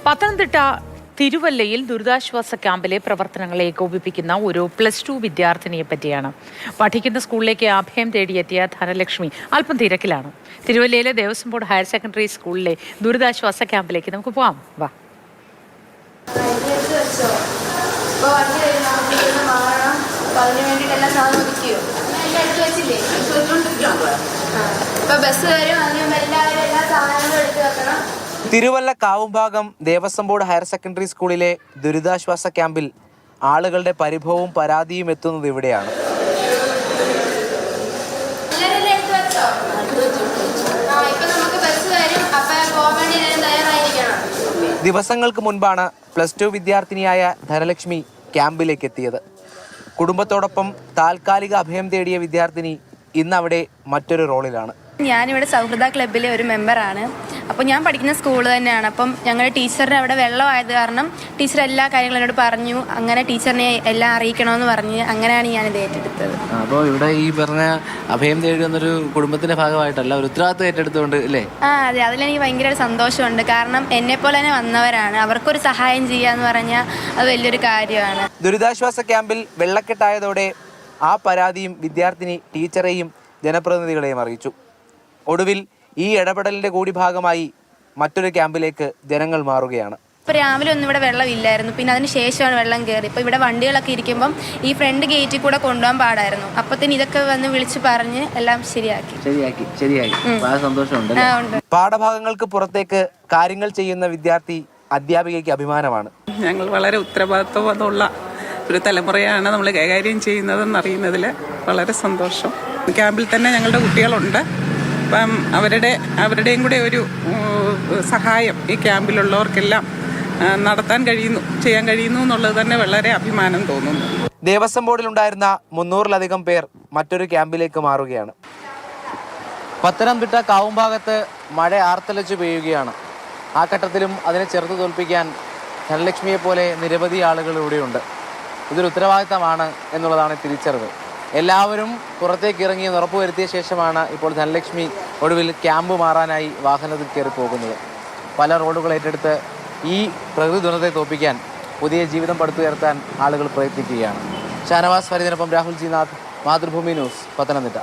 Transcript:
പത്തനംതിട്ട തിരുവല്ലയിൽ ദുരിതാശ്വാസ ക്യാമ്പിലെ പ്രവർത്തനങ്ങളെ ഏകോപിപ്പിക്കുന്ന ഒരു +2 വിദ്യാർത്ഥിനിയെ പറ്റിയാണ്. പഠിക്കുന്ന സ്കൂളിലേക്ക് അഭയം തേടിയെത്തിയ ധനലക്ഷ്മി അല്പം തിരക്കിലാണ്. തിരുവല്ലയിലെ ദേവസ്വം ബോർഡ് ഹയർ സെക്കൻഡറി സ്കൂളിലെ ദുരിതാശ്വാസ ക്യാമ്പിലേക്ക് നമുക്ക് പോകാം. വാ. Thiruvalla Kavumbhagam Devaswom board higher secondary സ്കൂളിലെ ദുരിതാശ്വാസ ക്യാമ്പിൽ ആളുകളുടെ പരിഭവവും പരാതിയും എത്തുന്നത് ഇവിടെയാണ്. ദിവസങ്ങൾക്ക് മുൻപാണ് +2 വിദ്യാർത്ഥിനിയായ ധനലക്ഷ്മി ക്യാമ്പിലേക്ക് എത്തിയത്. കുടുംബത്തോടൊപ്പം താൽക്കാലിക അഭയം തേടിയ വിദ്യാർത്ഥിനി ഇന്നവിടെ മറ്റൊരു റോളിലാണ്. ഞാനിവിടെ സൗഹൃദ ക്ലബ്ബിലെ ഒരു മെമ്പറാണ്. അപ്പോൾ ഞാൻ പഠിക്കുന്ന സ്കൂൾ തന്നെയാണ്. അപ്പം ഞങ്ങളുടെ ടീച്ചറിന് അവിടെ വെള്ളമായത് കാരണം ടീച്ചർ എല്ലാ കാര്യങ്ങളും എന്നോട് പറഞ്ഞു. അങ്ങനെ ടീച്ചറിനെ എല്ലാം അറിയിക്കണമെന്ന് പറഞ്ഞ് അങ്ങനെയാണ് ഞാനിത് ഏറ്റെടുത്തത്. അപ്പോൾ ഇവിടെ ഈ പറഞ്ഞ അഭയം തേടി വന്നൊരു കുടുംബത്തിന്റെ ഭാഗമായിട്ടല്ല, ഒരു ഉത്തരവാദിത്വം ഏറ്റെടുത്തുകൊണ്ട് അല്ലേ? അതെ, അതിലെനിക്ക് ഭയങ്കര സന്തോഷമുണ്ട്. കാരണം എന്നെപ്പോലെ തന്നെ വന്നവരാണ്, അവർക്കൊരു സഹായം ചെയ്യാന്ന് പറഞ്ഞാൽ അത് വലിയൊരു കാര്യമാണ്. ദുരിതാശ്വാസ ക്യാമ്പിൽ വെള്ളക്കെട്ടായതോടെ ആ പരാതിയും വിദ്യാർത്ഥിനി ടീച്ചറെയും ജനപ്രതിനിധികളെയും അറിയിച്ചു. ഒടുവിൽ ഈ ഇടപെടലിന്റെ കൂടി ഭാഗമായി മറ്റൊരു ക്യാമ്പിലേക്ക് ജനങ്ങൾ മാറുകയാണ്. ഇപ്പോൾ രാവിലെ ഒന്നും ഇവിടെ വെള്ളമില്ലായിരുന്നു, പിന്നെ അതിന് ശേഷമാണ് വെള്ളം കയറി. ഇപ്പോൾ ഇവിടെ വണ്ടികളൊക്കെ ഇരിക്കുമ്പം ഈ ഫ്രണ്ട് ഗേറ്റിൽ കൂടെ കൊണ്ടുപോകാൻ പാടായിരുന്നു. അപ്പത്തിന് ഇതൊക്കെ വന്ന് വിളിച്ച് പറഞ്ഞ് എല്ലാം ശരിയായി. സന്തോഷമുണ്ട്. പാഠഭാഗങ്ങൾക്ക് പുറത്തേക്ക് കാര്യങ്ങൾ ചെയ്യുന്ന വിദ്യാർത്ഥി അധ്യാപികയ്ക്ക് അഭിമാനമാണ്. ഞങ്ങൾ വളരെ ഉത്തരവാദിത്വമുള്ള ഒരു തലമുറയാണ് നമ്മൾ കൈകാര്യം ചെയ്യുന്നതെന്നറിയുന്നതിൽ വളരെ സന്തോഷം. ക്യാമ്പിൽ തന്നെ ഞങ്ങളുടെ കുട്ടികളുണ്ട്. അപ്പം അവരുടെയും കൂടെ ഒരു സഹായം ഈ ക്യാമ്പിലുള്ളവർക്കെല്ലാം ചെയ്യാൻ കഴിയുന്നു എന്നുള്ളത് തന്നെ വളരെ അഭിമാനം തോന്നുന്നു. ദേവസ്വം ബോർഡിലുണ്ടായിരുന്ന 300-ലധികം പേർ മറ്റൊരു ക്യാമ്പിലേക്ക് മാറുകയാണ്. പത്തനംതിട്ട കാവുംഭാഗത്ത് മഴ ആർത്തലച്ചു പെയ്യുകയാണ്. ആ ഘട്ടത്തിലും അതിനെ ചെറുത്തു തോൽപ്പിക്കാൻ ധനലക്ഷ്മിയെ പോലെ നിരവധി ആളുകൾ ഇവിടെയുണ്ട്. ഇതൊരു ഉത്തരവാദിത്തമാണ് എന്നുള്ളതാണ് തിരിച്ചറിവ്. എല്ലാവരും പുറത്തേക്ക് ഇറങ്ങി ഉറപ്പുവരുത്തിയ ശേഷമാണ് ഇപ്പോൾ ധനലക്ഷ്മി ഒടുവിൽ ക്യാമ്പ് മാറാനായി വാഹനത്തിൽ കയറി പോകുന്നത്. പല റോഡുകൾ ഏറ്റെടുത്ത് ഈ പ്രകൃതി ദുരന്തത്തെ തോൽപ്പിക്കാൻ പുതിയ ജീവിതം പടുത്തുയർത്താൻ ആളുകൾ പ്രയത്നിക്കുകയാണ്. ഷാനവാസ് ഫരീദിനൊപ്പം രാഹുൽ ജി നാഥ്, മാതൃഭൂമി ന്യൂസ്, പത്തനംതിട്ട.